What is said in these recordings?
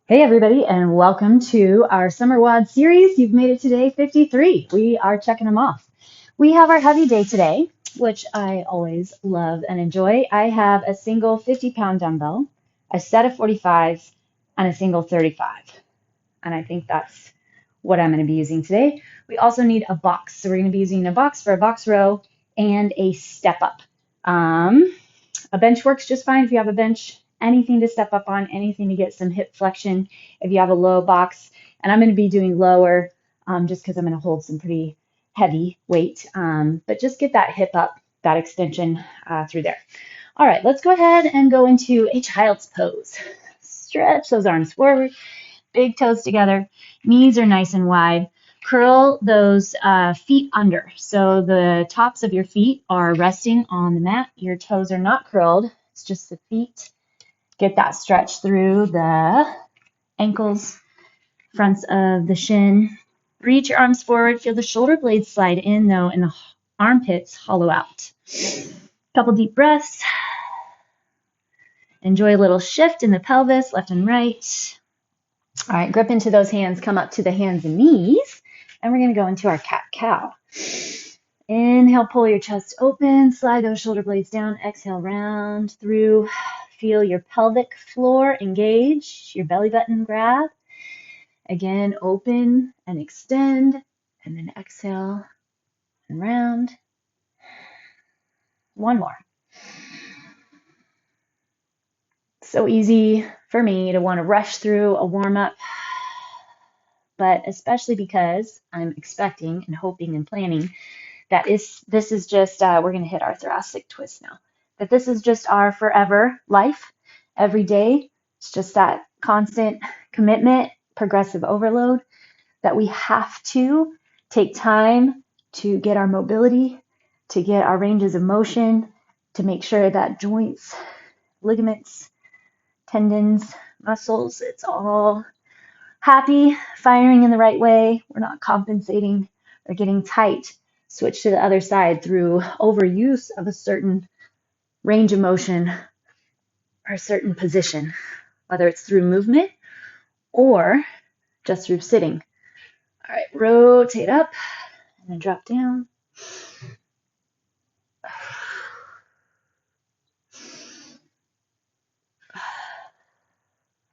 Hey everybody, and welcome to our Summer WOD series. You've made it to day 53. We are checking them off. We have our heavy day today, which I always love and enjoy. I have a single 50-pound dumbbell, a set of 45s, and a single 35. And I think that's what I'm going to be using today. We also need a box. So we're going to be using a box for a box row and a step up. A bench works just fine if you have a bench. Anything to step up on, anything to get some hip flexion if you have a low box. And I'm going to be doing lower just because I'm going to hold some pretty heavy weight. But just get that hip up, that extension through there. All right, let's go ahead and go into a child's pose. Stretch those arms forward, big toes together, knees are nice and wide. Curl those feet under. So the tops of your feet are resting on the mat. Your toes are not curled. It's just the feet. Get that stretch through the ankles, fronts of the shin. Reach your arms forward. Feel the shoulder blades slide in, though, and the armpits hollow out. Couple deep breaths. Enjoy a little shift in the pelvis, left and right. All right, grip into those hands. Come up to the hands and knees. And we're going to go into our cat-cow. Inhale, pull your chest open. Slide those shoulder blades down. Exhale, round through. Feel your pelvic floor engage. Your belly button grab. Again, open and extend. And then exhale and round. One more. So easy for me to want to rush through a warm-up, but especially because I'm expecting and hoping and planning that this is just, we're going to hit our thoracic twist now, that this is just our forever life, every day. It's just that constant commitment, progressive overload, that we have to take time to get our mobility, to get our ranges of motion, to make sure that joints, ligaments, tendons, muscles, it's all happy, firing in the right way. We're not compensating or getting tight. Switch to the other side through overuse of a certain range of motion or a certain position, whether it's through movement or just through sitting. All right, rotate up and then drop down.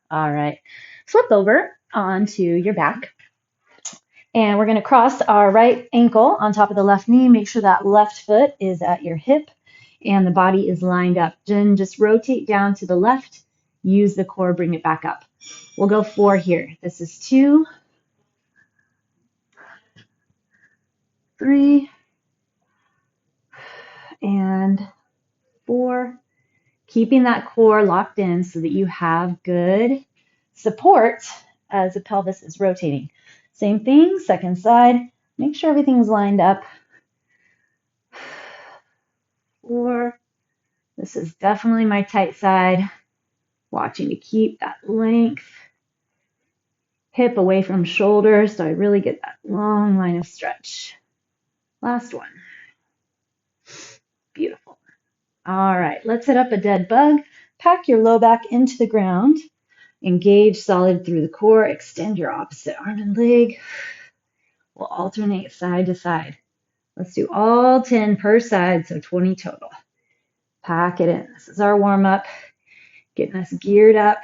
All right, flip over onto your back. And we're going to cross our right ankle on top of the left knee. Make sure that left foot is at your hip and the body is lined up. Then just rotate down to the left. Use the core, bring it back up. We'll go 4 here. This is 2, 3, and 4. Keeping that core locked in so that you have good support as the pelvis is rotating. Same thing, second side. Make sure everything's lined up. 4. This is definitely my tight side. Watching to keep that length. Hip away from shoulder so I really get that long line of stretch. Last one. Beautiful. All right, let's hit up a dead bug. Pack your low back into the ground. Engage solid through the core. Extend your opposite arm and leg. We'll alternate side to side. Let's do all 10 per side, so 20 total. Pack it in. This is our warm-up. Getting us geared up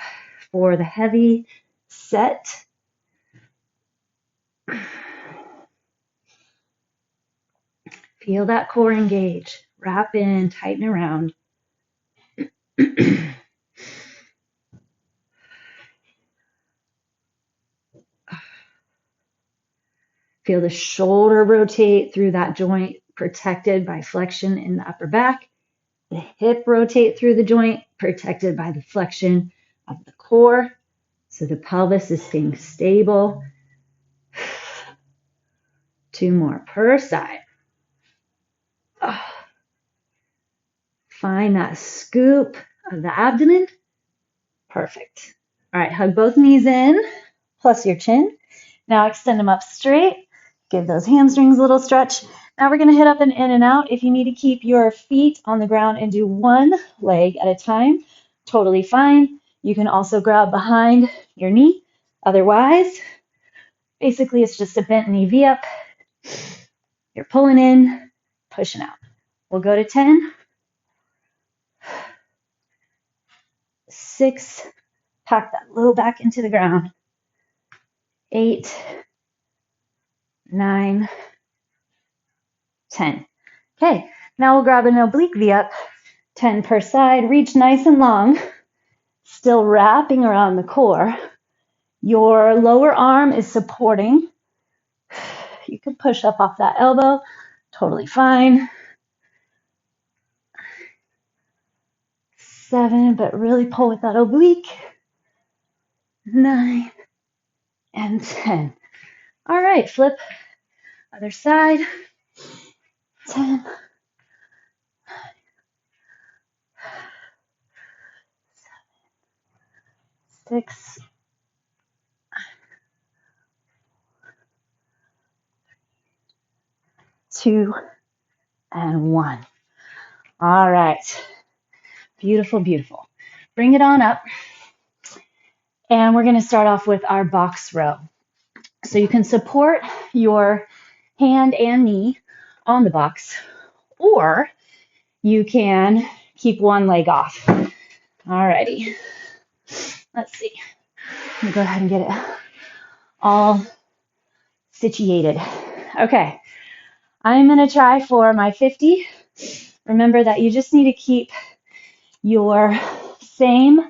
for the heavy set. Feel that core engage. Wrap in, tighten around. Feel the shoulder rotate through that joint, protected by flexion in the upper back. The hip rotate through the joint, protected by the flexion of the core. So the pelvis is staying stable. 2 more per side. Find that scoop of the abdomen. Perfect. All right, hug both knees in, plus your chin. Now extend them up straight. Give those hamstrings a little stretch. Now we're going to hit up and in and out. If you need to keep your feet on the ground and do one leg at a time, totally fine. You can also grab behind your knee. Otherwise, basically it's just a bent knee V up. You're pulling in, pushing out. We'll go to 10, 6, pack that low back into the ground, 8, 9, 10. Okay, now we'll grab an oblique V up, 10 per side, reach nice and long, still wrapping around the core. Your lower arm is supporting. You can push up off that elbow, totally fine. 7, but really pull with that oblique. 9 and 10. All right, flip, other side. 10, 6, 2, and 1. All right. Beautiful, beautiful. Bring it on up. And we're going to start off with our box row. So you can support your hand and knee on the box, or you can keep one leg off. Alrighty. Let's see. Let me go ahead and get it all situated. Okay. I'm going to try for my 50. Remember that you just need to keep your same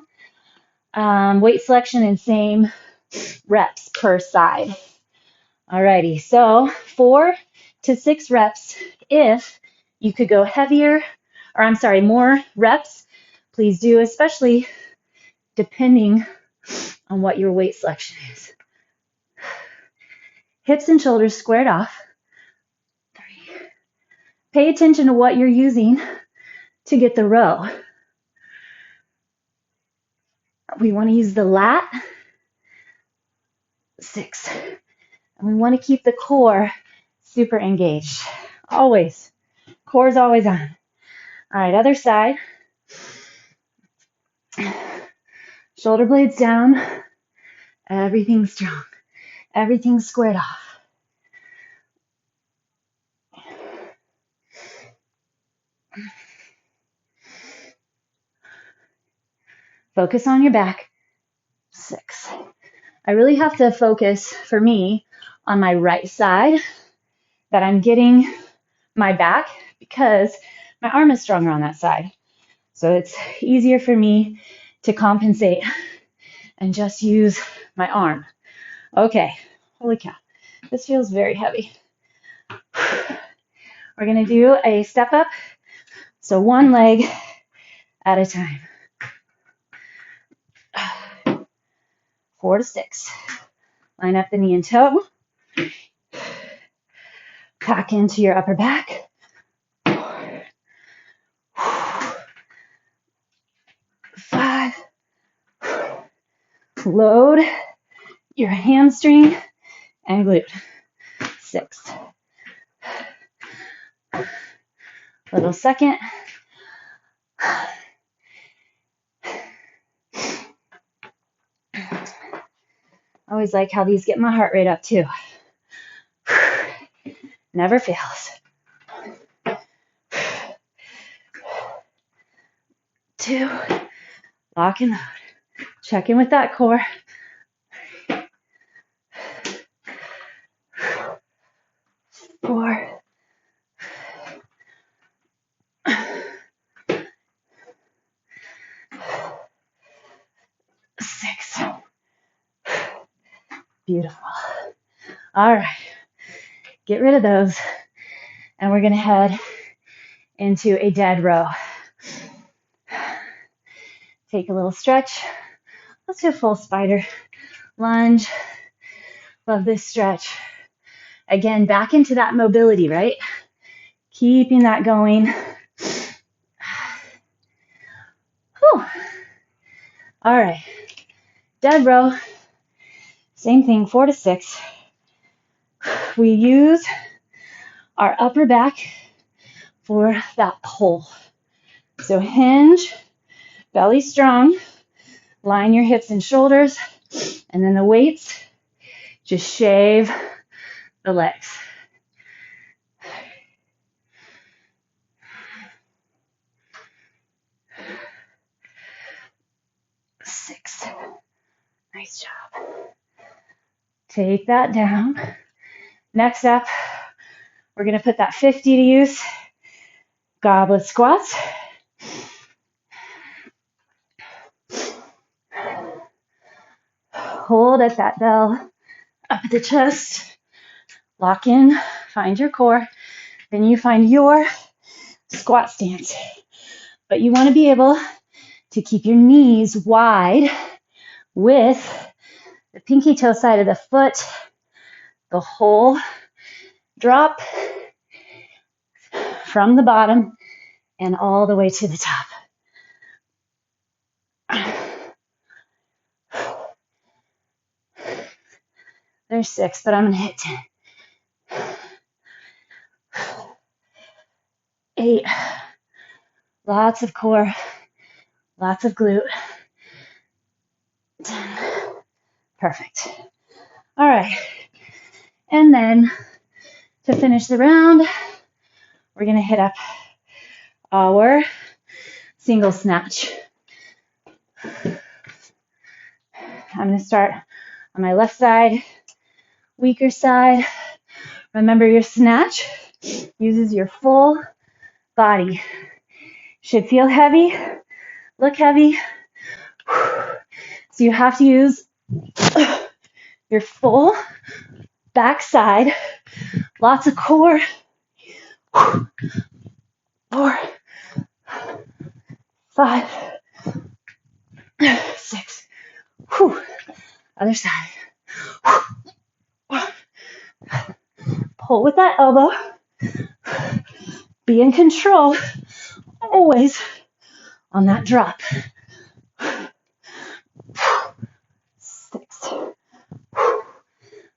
weight selection and same reps per side. Alrighty, so 4 to 6 reps. If you could go heavier, or I'm sorry, more reps, please do, especially depending on what your weight selection is. Hips and shoulders squared off. 3. Pay attention to what you're using to get the row. We want to use the lat. 6. And we want to keep the core super engaged. Always. Core is always on. All right, other side. Shoulder blades down. Everything's strong. Everything's squared off. Focus on your back. 6. I really have to focus, for me, on my right side, that I'm getting my back, because my arm is stronger on that side. So it's easier for me to compensate and just use my arm. Okay, holy cow, this feels very heavy. We're going to do a step up, so one leg at a time. 4 to 6. Line up the knee and toe. Pack into your upper back. 5. Load your hamstring and glute. 6. Little second. I always like how these get my heart rate up too. Never fails. 2. Lock and load. Check in with that core. 4. 6. Beautiful. All right. Get rid of those. And we're going to head into a dead row. Take a little stretch. Let's do a full spider lunge. Love this stretch. Again, back into that mobility, right? Keeping that going. Whew. All right. Dead row. Same thing, 4 to 6. We use our upper back for that pull. So hinge, belly strong, line your hips and shoulders, And then the weights, just shave the legs. Six. Nice job. Take that down. Next up, we're going to put that 50 to use. Goblet squats. Hold at that bell, up at the chest. Lock in, find your core. Then you find your squat stance. But you want to be able to keep your knees wide with the pinky toe side of the foot, the whole drop from the bottom and all the way to the top. There's 6, but I'm going to hit 10. 8. Lots of core, lots of glute. 10. Perfect. All right. And then to finish the round, we're going to hit up our single snatch. I'm going to start on my left side, weaker side. Remember, your snatch uses your full body. Should feel heavy, look heavy. So you have to use your full back side. Lots of core. 4, 5, 6. Other side. Pull with that elbow. Be in control. Always on that drop. 6.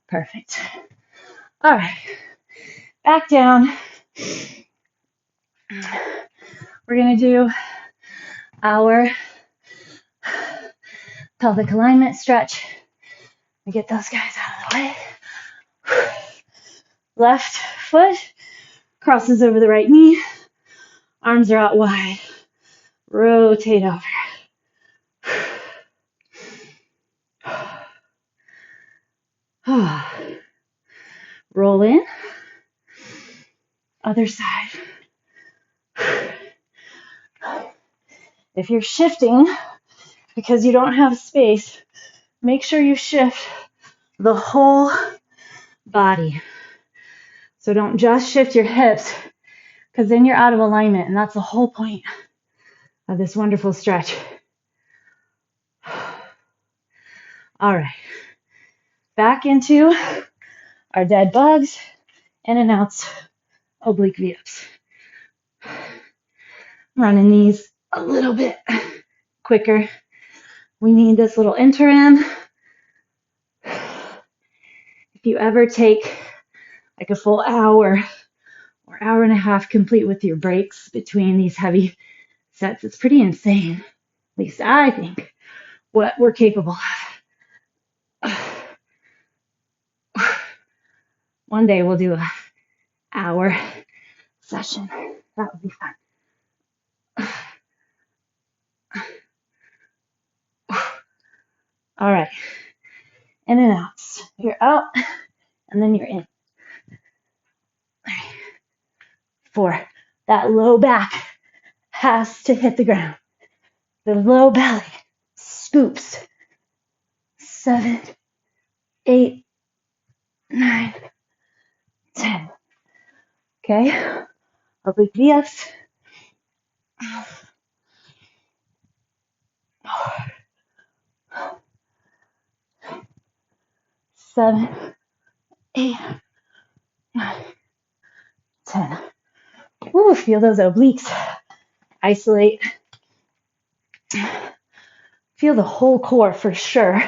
Perfect. All right. Back down. We're going to do our pelvic alignment stretch. We get those guys out of the way. Left foot crosses over the right knee. Arms are out wide. Rotate over. Roll in. Other side. If you're shifting because you don't have space, make sure you shift the whole body. So don't just shift your hips, because then you're out of alignment, and that's the whole point of this wonderful stretch. All right. Back into our dead bugs and announce oblique V-ups. Running these a little bit quicker. We need this little interim. If you ever take like a full hour or hour and a half complete with your breaks between these heavy sets, it's pretty insane. At least I think what we're capable of. One day we'll do an hour session. That would be fun. All right. In and out. You're out, and then you're in. 4. That low back has to hit the ground. The low belly scoops. 7, 8, 9, 10. Okay. Oblique V-ups. 7, 8, 9, 10. Ooh, feel those obliques. Isolate. Feel the whole core for sure.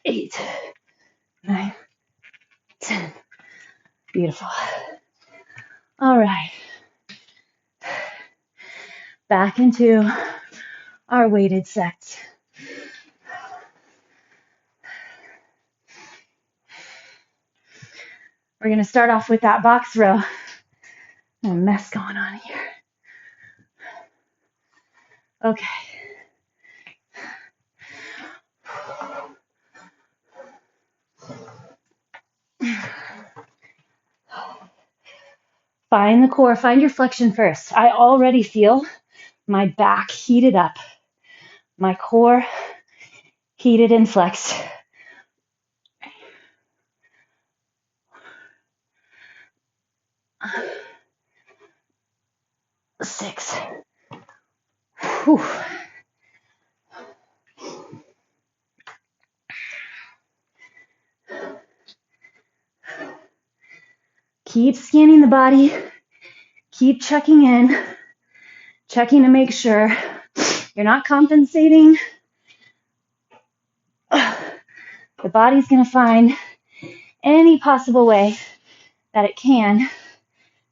8, 9, 10. Beautiful. All right. back into our weighted sets. We're going to start off with that box row. A mess going on here. Okay. Find the core, find your flexion first. I already feel my back heated up, my core heated and flexed. Six. Whew. Keep scanning the body. Keep checking in, checking to make sure you're not compensating. The body's going to find any possible way that it can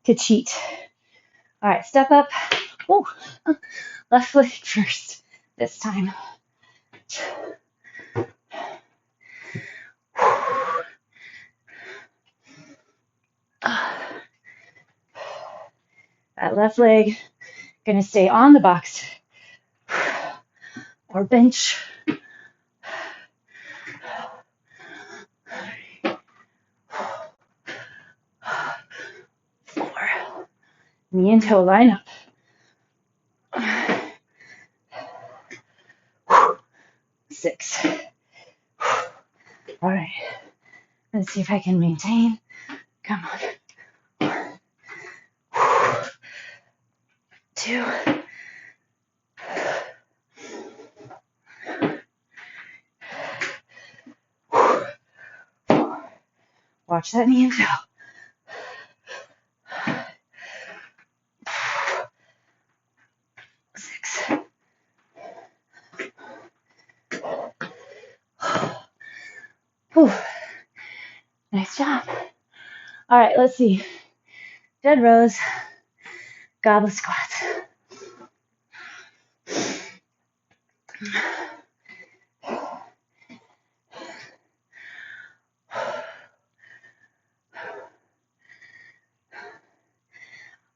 to cheat. All right, step up. Ooh, left foot first this time. That left leg going to stay on the box or bench. 4. Knee and toe line up. 6. All right. Let's see if I can maintain. Come on. 2. Watch that knee and toe. 6. Whew. Nice job. All right, let's see. Dead rows, goblet squats.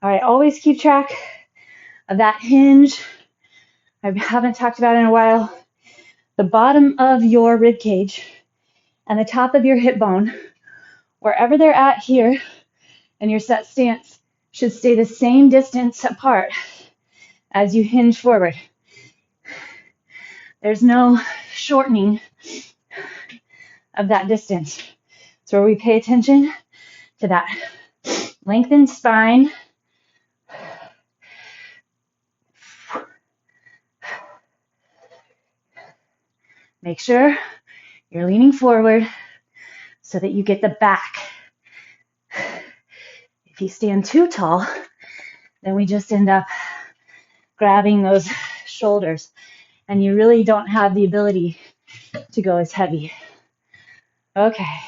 All right, always keep track of that hinge. I haven't talked about it in a while. The bottom of your rib cage and the top of your hip bone, wherever they're at here in your set stance, should stay the same distance apart as you hinge forward. There's no shortening of that distance. So we pay attention to that lengthened spine. Make sure you're leaning forward so that you get the back. If you stand too tall, then we just end up grabbing those shoulders, and you really don't have the ability to go as heavy. Okay.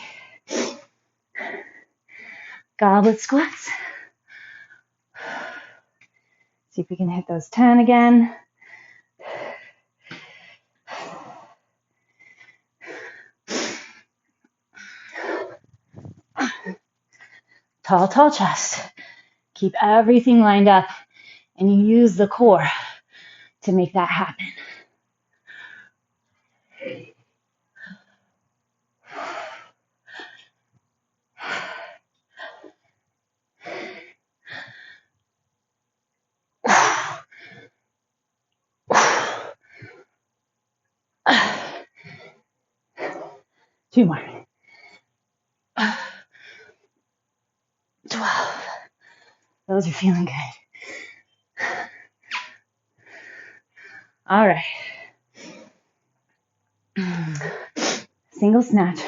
Goblet squats. See if we can hit those 10 again. Tall, tall chest. Keep everything lined up, and you use the core to make that happen. Two more. 12. Those are feeling good. All right. Single snatch.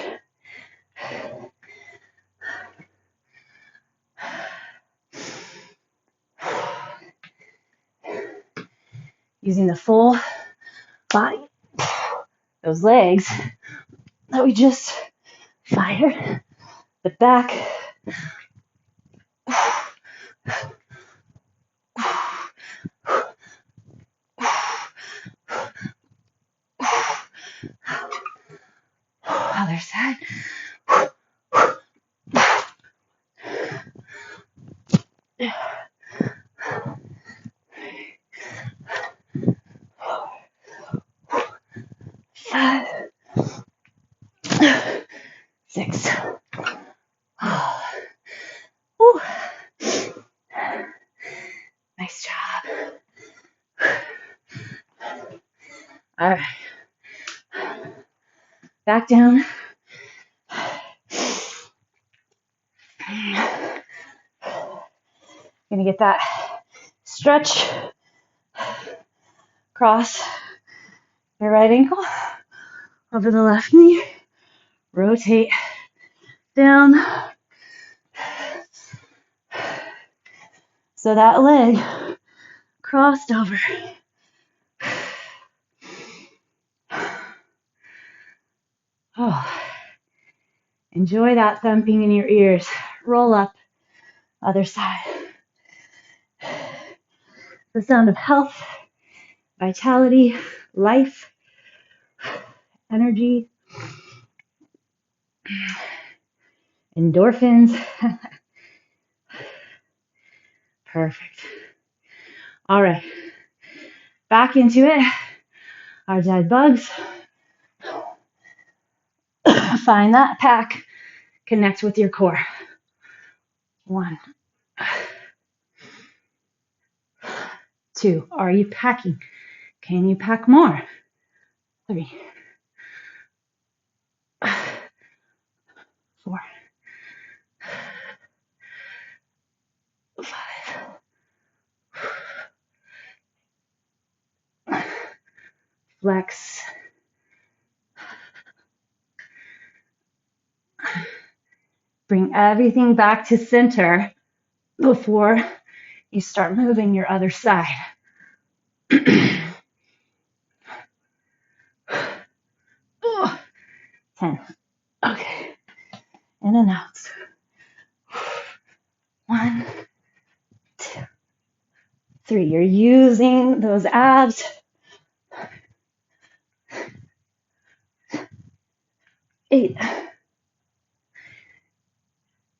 Using the full body. Those legs that we just fired. The back. Other side. 5, 6. Whew. Nice job. All right. Back down. Gonna get that stretch across your right ankle over the left knee. Rotate down. So that leg crossed over. Oh, enjoy that thumping in your ears. Roll up. Other side. The sound of health, vitality, life, energy, endorphins. Perfect. All right. Back into it. Our dead bugs. Find that pack. Connect with your core. 1, 2. Are you packing? Can you pack more? 3, 4, 5. Flex. Bring everything back to center before you start moving your other side. 10. Okay. In and out. 1, 2, 3. You're using those abs. 8,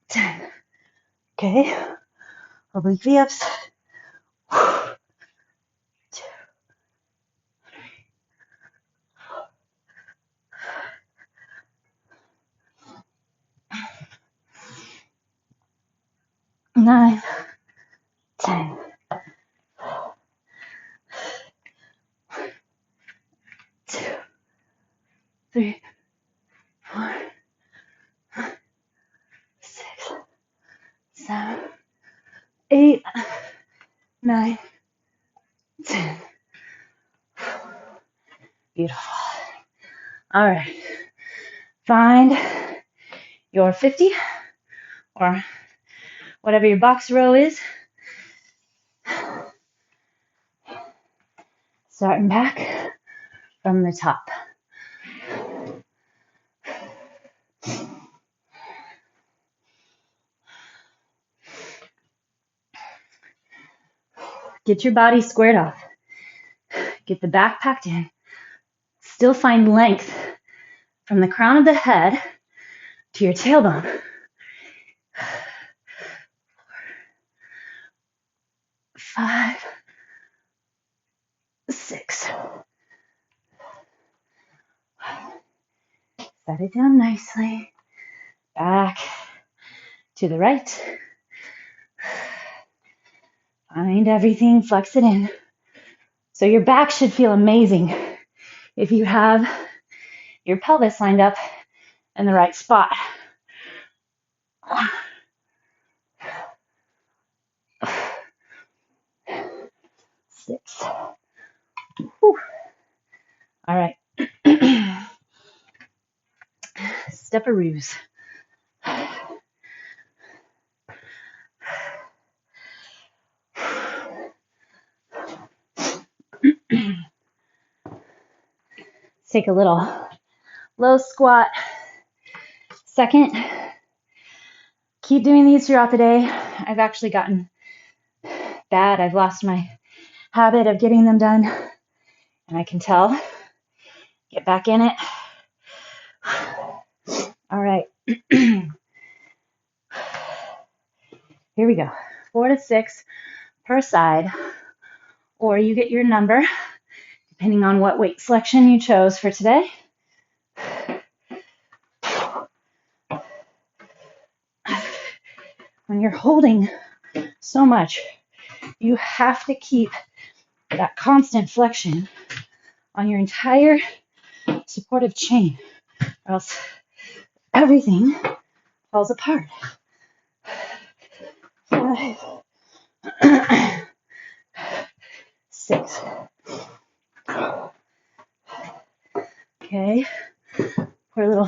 10. Okay. Oblique V-ups. 2, 9, 10. 2, 3, 4, 6, 7, 8, 9, 10. Beautiful. All right. Find your 50 or whatever your box row is. Starting back from the top. Get your body squared off. Get the back packed in. Still find length from the crown of the head to your tailbone. 5, 6. Set it down nicely. Back to the right. Find everything, flex it in. So your back should feel amazing if you have your pelvis lined up in the right spot. 6. Whew. All right. Step-a-roos. Take a little low squat second. Keep doing these throughout the day. I've actually gotten bad. I've lost my habit of getting them done, and I can tell. Get back in it. All right. Here we go. 4 to 6 per side, or you get your number depending on what weight selection you chose for today. When you're holding so much, you have to keep that constant flexion on your entire supportive chain, or else everything falls apart. 5, 6. Okay, poor little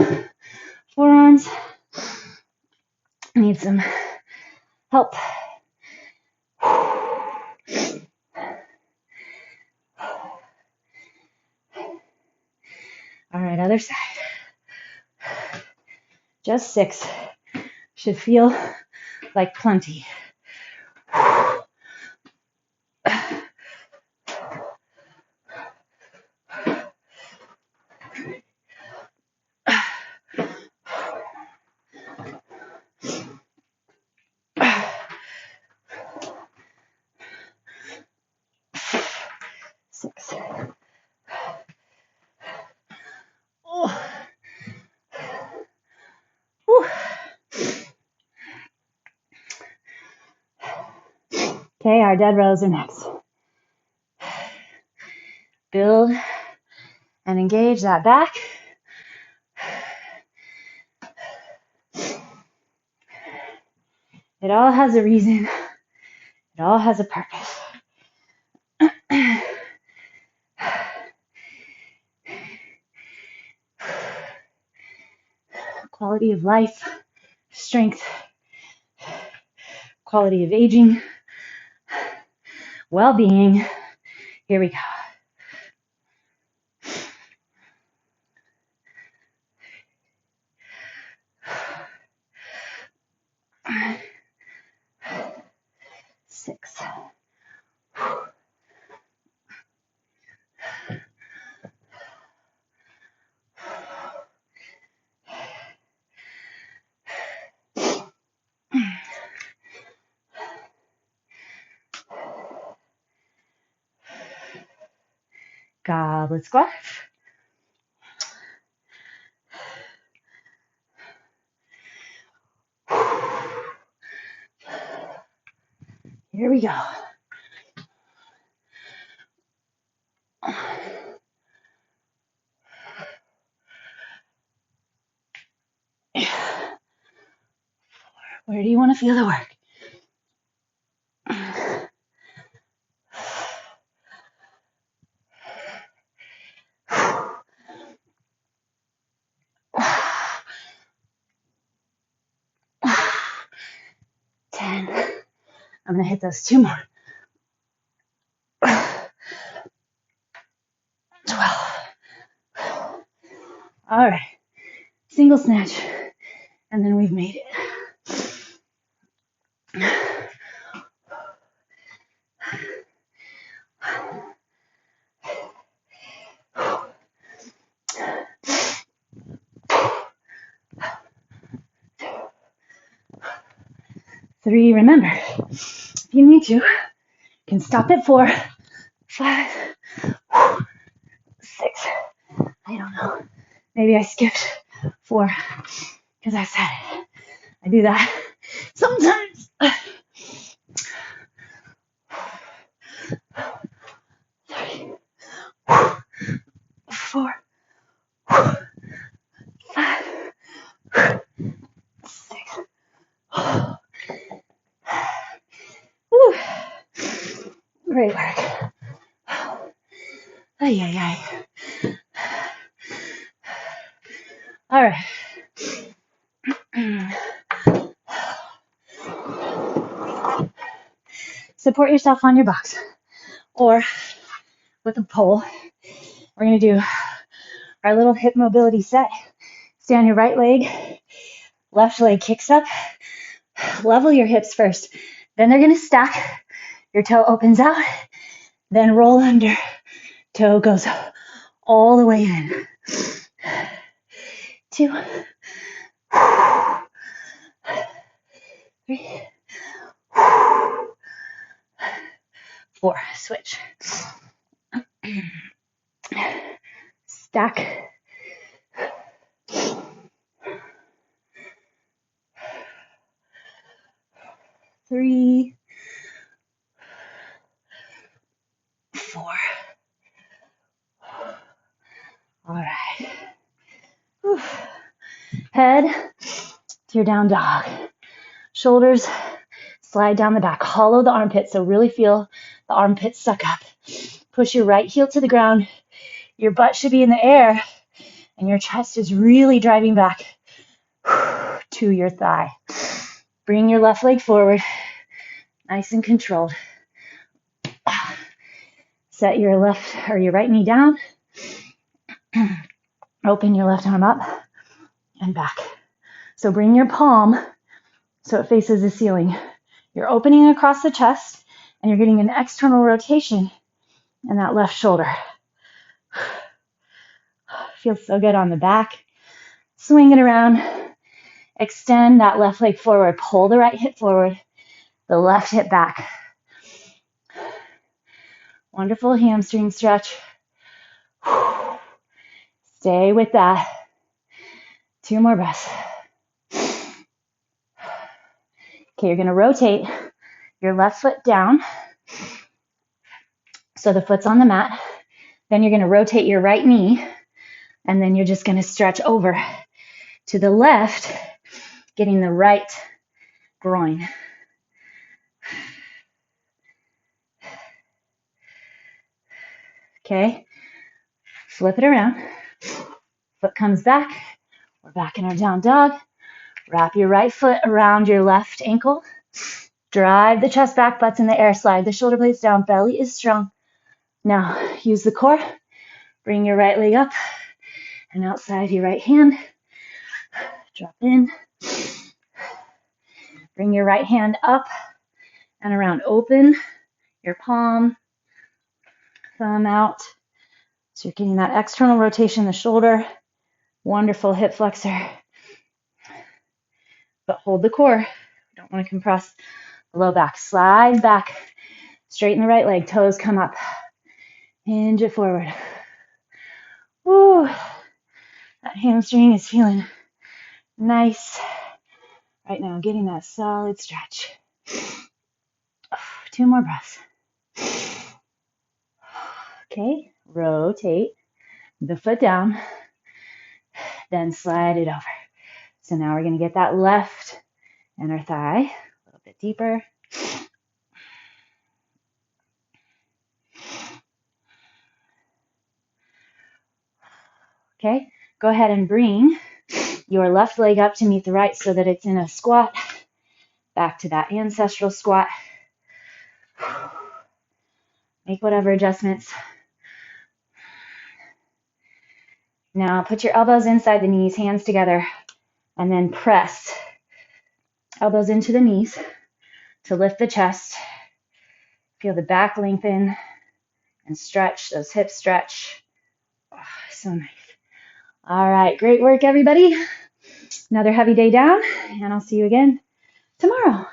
forearms need some help. All right, other side. Just 6 should feel like plenty. Okay, our dead rows are next. Build and engage that back. It all has a reason. It all has a purpose. Quality of life, strength, quality of aging, well-being. Here we go. Six. Goblet squat. Here we go. Where do you want to feel the work? 10. I'm going to hit those 2 more. 12. All right. Single snatch. And then we've made it. Three, remember, if you need to, you can stop at 4, 5, 6. I don't know. Maybe I skipped 4 because I said it. I do that sometimes. 3, 4, 5, 6. Woo. Great work. Ay, ay, ay. All right. Support yourself on your box or with a pole. We're going to do our little hip mobility set. Stay on your right leg. Left leg kicks up. Level your hips first. Then they're going to stack. Your toe opens out. Then roll under. Toe goes all the way in. 2, 3, 4, switch. Stack. 3, 4. All right. Whew. Head to your down dog. Shoulders slide down the back. Hollow the armpits, so really feel the armpits suck up. Push your right heel to the ground. Your butt should be in the air, and your chest is really driving back to your thigh. Bring your left leg forward, nice and controlled. Set your left or your right knee down. Open your left arm up and back. So bring your palm so it faces the ceiling. You're opening across the chest, and you're getting an external rotation in that left shoulder. Feels so good on the back. Swing it around. Extend that left leg forward. Pull the right hip forward, the left hip back. Wonderful hamstring stretch. Stay with that. 2 more breaths. Okay, you're going to rotate your left foot down so the foot's on the mat. Then you're going to rotate your right knee, and then you're just going to stretch over to the left, getting the right groin. Okay, flip it around. Foot comes back. We're back in our down dog. Wrap your right foot around your left ankle. Drive the chest back, butt's in the air. Slide the shoulder blades down. Belly is strong. Now, use the core. Bring your right leg up and outside your right hand. Drop in. Bring your right hand up and around. Open your palm, thumb out. So you're getting that external rotation in the shoulder. Wonderful hip flexor. But hold the core. Don't want to compress the low back. Slide back. Straighten the right leg. Toes come up. Hinge it forward. Woo. That hamstring is feeling nice right now. Getting that solid stretch. 2 more breaths. Okay. Rotate the foot down. Then slide it over. So now we're going to get that left inner thigh a little bit deeper. Okay, go ahead and bring your left leg up to meet the right so that it's in a squat. Back to that ancestral squat. Make whatever adjustments. Now put your elbows inside the knees, hands together, and then press elbows into the knees to lift the chest. Feel the back lengthen and stretch, those hips stretch. Oh, so nice. All right, great work, everybody. Another heavy day down, and I'll see you again tomorrow.